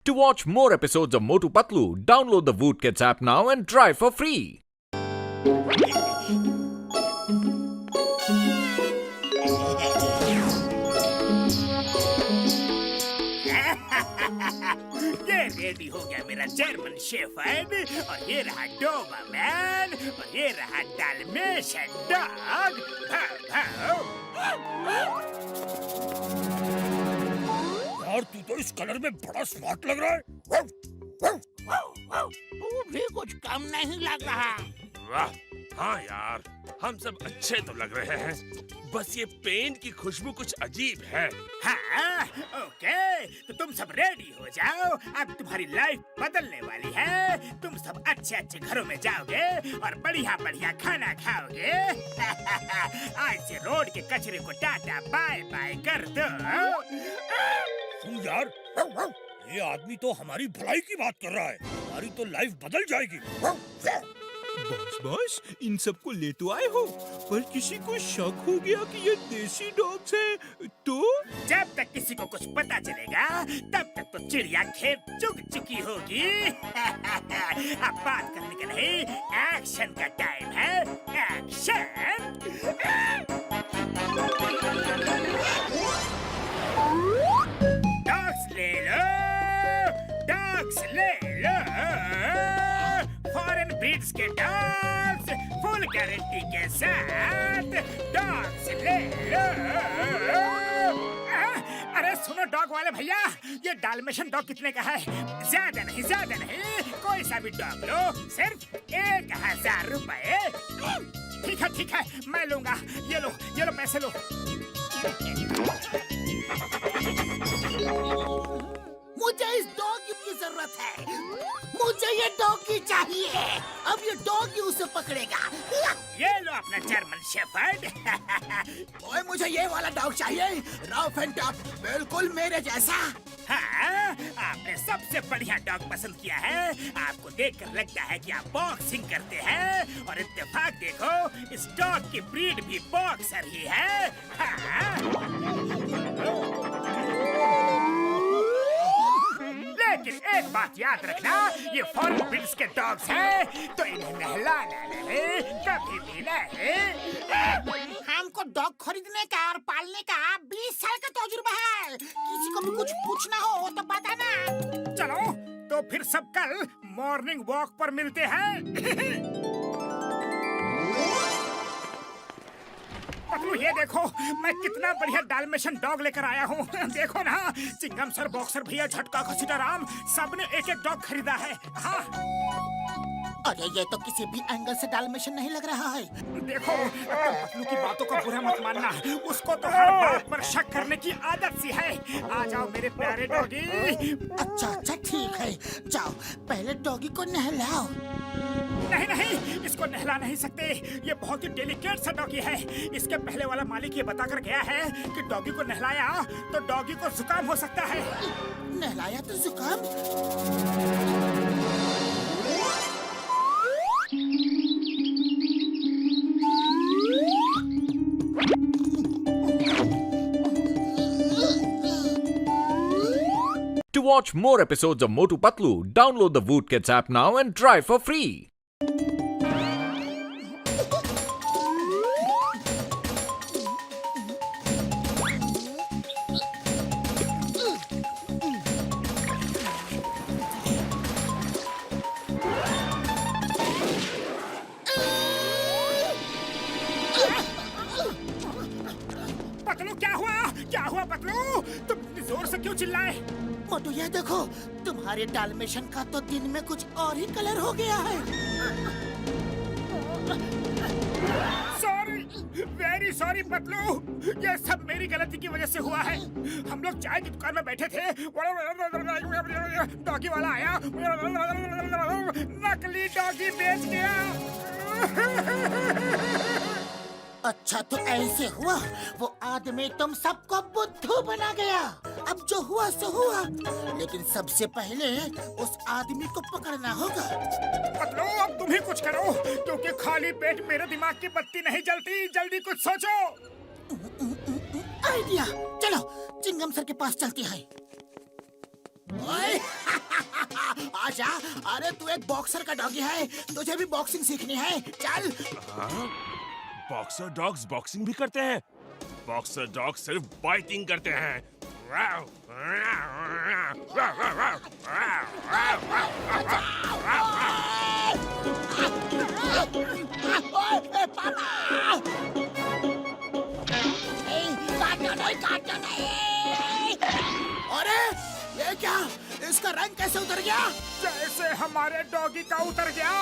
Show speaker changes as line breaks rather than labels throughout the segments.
To watch more episodes of Motu Patlu, download the Voot Kids app now and try for free.
ये ready हो गया मेरा German shepherd और ये रहा डोबरमैन और ये रहा डाल्मेशियन डॉग।
यार तू तो इस कलर में बड़ा स्मार्ट लग रहा है।
तू भी कुछ कम नहीं लग रहा।
वाह, हाँ यार, हम सब अच्छे तो लग रहे हैं, बस ये पेंट की खुशबू कुछ अजीब है।
हाँ, ओके, तो तुम सब रेडी हो जाओ, अब तुम्हारी लाइफ बदलने वाली है। तुम सब अच्छे अच्छे घरों में जाओगे और बढ़िया बढ़िया खाना खाओगे। आज से रोड के कचरे को टाटा बाय बाय कर दो।
सुन यार, ये आदमी तो हमारी भलाई की बात कर रहा है। हमारी तो लाइफ बदल जाएगी।
बॉस, इन सबको ले तो आए हो, पर किसी को शक हो गया कि ये देसी डॉग्स हैं, तो
जब तक किसी को कुछ पता चलेगा, तब तक तो चिड़िया खेत चुग चुकी होगी। अब बात करने का नहीं, एक्शन का टाइम है। एक्शन! डॉग्स ले लो, डॉग्स ले लो। फॉरेन ब्रीड्स के डॉग्स फुल गारंटी के साथ डॉग्स ले लो। अरे सुनो डॉग वाले भैया, ये डाल्मेशियन डॉग कितने का है? ज्यादा नहीं, कोई सा भी डॉग लो, सिर्फ 1000 रुपए। ठीक है, मैं लूंगा। ये लो पैसे लो।
मुझे इस डॉगी की जरूरत है। मुझे ये डॉगी चाहिए। अब ये डॉगी उसे पकड़ेगा।
ये लो अपना जर्मन शेफर्ड।
ओए, मुझे ये वाला डॉग चाहिए, रफ एंड टफ, बिल्कुल मेरे जैसा।
हाँ, आपने सबसे बढ़िया डॉग पसंद किया है। आपको देखकर लगता है कि आप बॉक्सिंग करते हैं, और इत्तेफाक देखो, इस डॉग की ब्रीड भी बॉक्सर ही है। हाँ। लेकिन एक बात याद रखना, ये फॉरेन ब्रीड्स के डॉग्स हैं, तो इन्हें नहलाना नहीं, कभी भी नहीं।
हमको डॉग खरीदने का और पालने का 20 साल का तजुर्बा है। किसी को भी कुछ पूछना हो तो बताना।
चलो, तो फिर सब कल मॉर्निंग वॉक पर मिलते हैं। पतलू, ये देखो, मैं कितना बढ़िया डाल्मेशियन डॉग लेकर आया हूँ। देखो ना, चिंगम सर, बॉक्सर भैया, झटका, घसीटा राम, सबने एक एक डॉग खरीदा है। हाँ।
अरे ये तो किसी भी एंगल से डाल्मेशियन नहीं लग रहा है।
देखो, पतलू की बातों का बुरा मत मानना, उसको तो हर बात पर शक करने की आदत सी है। आ जाओ मेरे प्यारे डॉगी।
अच्छा, ठीक है, जाओ पहले डॉगी को नहलाओ।
नहीं, इसको नहला नहीं सकते। ये बहुत ही डेलिकेट सा डॉगी है। इसके पहले वाला मालिक ये बताकर गया है कि डॉगी को नहलाया तो डॉगी को जुकाम हो सकता है।
नहलाया तो जुकाम?
To watch more episodes of Motu Patlu, download the Voot Kids app now and try for free.
Patlu, क्या हुआ पतलू? तुम इतनी जोर से क्यों चिल्लाए?
मोटू, ये देखो, तुम्हारे डाल्मेशियन का तो दिन में कुछ और ही कलर हो गया है।
वेरी सॉरी पतलू, ये सब मेरी गलती की वजह से हुआ है। हम लोग चाय की दुकान में बैठे थे, डॉगी वाला आया, नकली डॉगी बेच गया।
अच्छा, तो ऐसे हुआ, वो आदमी तुम सबको बुद्धू बना गया। अब जो हुआ सो हुआ, लेकिन सबसे पहले उस आदमी को पकड़ना होगा।
पतलू, अब तुम ही कुछ करो, क्योंकि खाली पेट मेरे दिमाग की बत्ती नहीं जलती। जल्दी कुछ सोचो।
आइडिया, चलो चिंगम सर के पास चलते हैं। ओए, जा। अरे तू एक बॉक्सर का डॉगी है, तुझे भी बॉक्सिंग सीखनी है। चल।
बॉक्सर डॉग्स बॉक्सिंग भी करते हैं। बॉक्सर डॉग सिर्फ बाइटिंग करते हैं।
काटना नहीं। अरे ये क्या, इसका रंग कैसे उतर गया?
जैसे हमारे डॉगी का उतर गया।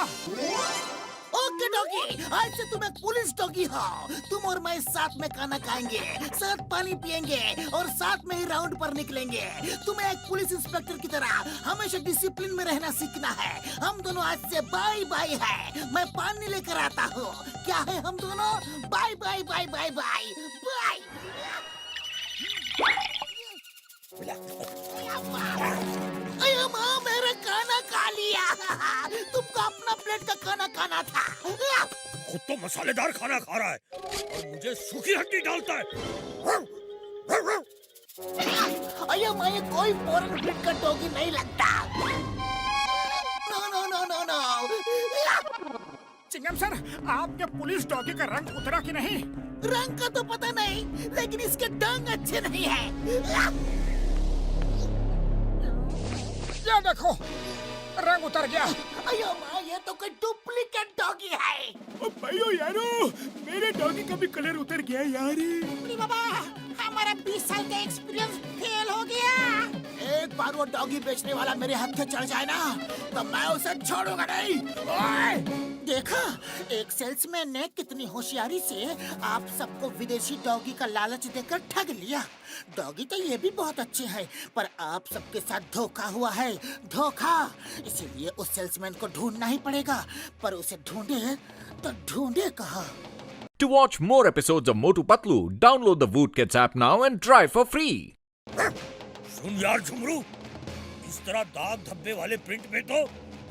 ओके डॉगी, आज से तुम एक पुलिस डॉगी हो। तुम और मैं साथ में खाना खाएंगे, साथ पानी पिएंगे और साथ में ही राउंड पर निकलेंगे। तुम्हें एक पुलिस इंस्पेक्टर की तरह हमेशा डिसिप्लिन में रहना सीखना है। हम दोनों आज से बाय बाय है। मैं पानी लेकर आता हूँ। क्या है हम दोनों? Bye bye bye bye bye bye. अरे माँ, मेरा खाना खा लिया। तुमको अपना प्लेट का खाना खाना था।
खुद तो मसालेदार खाना खा रहा है और मुझे सूखी हड्डी डालता है।
अरे मैं कोई फॉरेन ब्रीड का डॉगी नहीं लगता। No no no no no.
Chingam sir, आपके पुलिस डॉगी का रंग उतरा कि नहीं?
रंग का तो पता नहीं, लेकिन इसके डंग अच्छे नहीं है।
ये देखो, रंग उतर गया।
अयो माँ, ये तो कोई डुप्लीकेट डॉगी है।
भाइयों यारो, मेरे डॉगी का भी कलर उतर गया यार।
अरे बाबा, हमारा 20 साल का एक्सपीरियंस फेल हो गया। एक बार वो डॉगी बेचने वाला मेरे हाथ से चढ़ जाए ना, तो मैं उसे छोड़ूंगा नहीं। ओए! देखा, एक सेल्समैन ने कितनी होशियारी से आप सबको विदेशी डॉगी का लालच देकर ठग लिया। डॉगी तो ये भी बहुत अच्छे हैं, पर आप सबके साथ धोखा हुआ है, धोखा। इसीलिए उस सेल्समैन को ढूंढना ही पड़ेगा, पर उसे ढूंढे तो ढूंढे कहाँ?
To watch more episodes of Motu Patlu, download the Voot Kids app now and try for free.
सुन यार झुमरू, इस तरह दाग धब्बे वाले प्रिंट में तो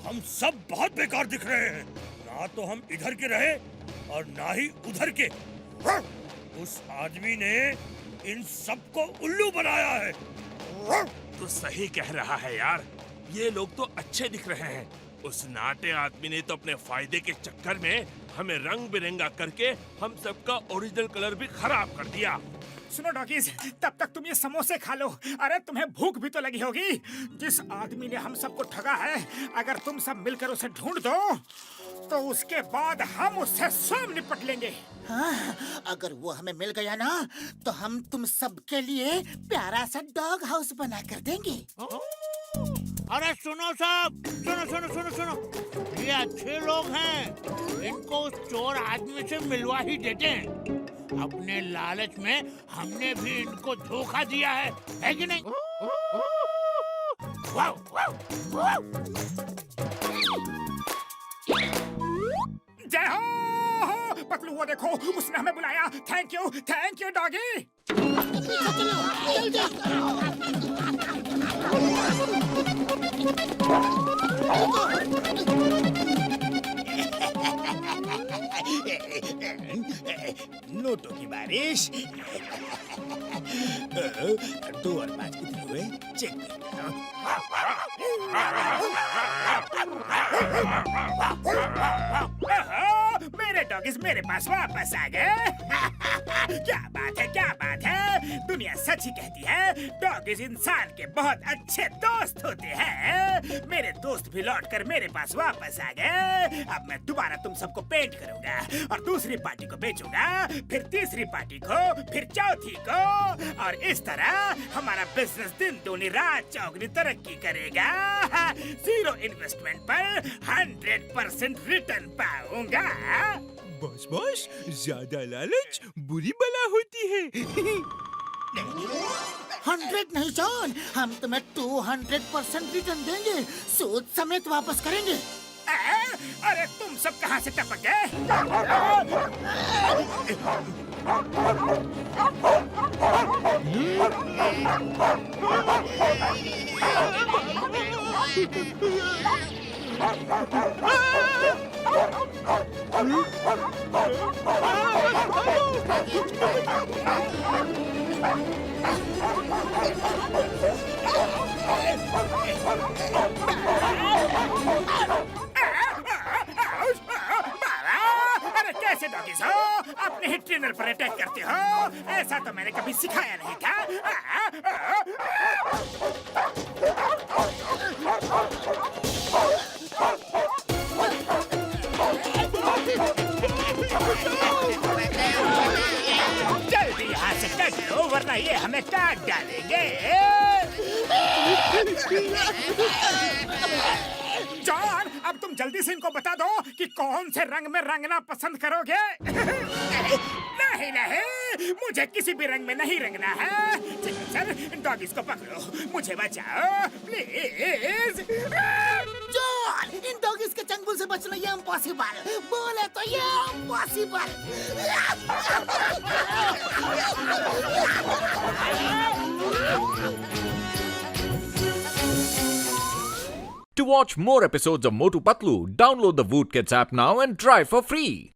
हम सब बहुत बेकार दिख रहे हैं। ना तो हम इधर के रहे और ना ही उधर के। उस आदमी ने इन सबको उल्लू बनाया है।
तो सही कह रहा है यार, ये लोग तो अच्छे दिख रहे हैं। उस नाटे आदमी ने तो अपने फायदे के चक्कर में हमें रंग बिरंगा करके हम सबका ओरिजिनल कलर भी खराब कर दिया।
सुनो डॉगीज, तब तक तुम ये समोसे खा लो। अरे तुम्हें भूख भी तो लगी होगी। जिस आदमी ने हम सबको ठगा है, अगर तुम सब मिलकर उसे ढूंढ दो, तो उसके बाद हम उससे स्वयं निपट लेंगे।
हाँ, अगर वो हमें मिल गया ना, तो हम तुम सबके लिए प्यारा सा डॉग हाउस बना कर देंगे।
अरे सुनो सब, सुनो सुनो सुनो सुनो, ये अच्छे लोग हैं। इनको उस चोर आदमी से मिलवा ही देते हैं। अपने लालच में हमने भी इनको धोखा दिया है कि नहीं? वाव, वाव, वाव।
जय हो पतलू, वो देखो, उसने हमें बुलाया। Thank you doggy.
नोटों की बारिश। 2 और 5 कितने हुए? चेक करता हूँ।
मेरे डॉगीज मेरे पास वापस आ गए। क्या बात है। दुनिया सच ही कहती है, डॉगीज इंसान के बहुत अच्छे दोस्त होते हैं। मेरे दोस्त भी लौटकर मेरे पास वापस आ गए। अब मैं दोबारा तुम सबको पेंट करूंगा और दूसरी पार्टी को बेचूंगा, फिर तीसरी पार्टी को, फिर चौथी को, और इस तरह हमारा बिजनेस दिन दूनी रात चौगुनी तरक्की करेगा। 0 इन्वेस्टमेंट पर 100% रिटर्न पाऊंगा।
बॉस, ज्यादा लालच बुरी बला होती है।
100 नहीं जॉन, हम तुम्हें 200% रिटर्न देंगे, सूद समेत वापस करेंगे।
अरे तुम सब कहाँ से टपक गए? अपने ही ट्रेनर पर अटैक करते हो? ऐसा तो मैंने कभी सिखाया नहीं था। जल्दी यहाँ से कट लो वरना ये हमें काट डालेंगे। जॉन, अब तुम जल्दी से इनको बता दो कि कौन से रंग में रंगना पसंद करोगे। नहीं नहीं, मुझे किसी भी रंग में नहीं रंगना है। सर, डॉगीज को पकड़ो, मुझे बचाओ प्लीज।
जॉन, इन डॉगीज के चंगुल से बचना ये इम्पॉसिबल। बोले तो ये impossible.
To watch more episodes of Motu Patlu, download the Voot Kids app now and try for free.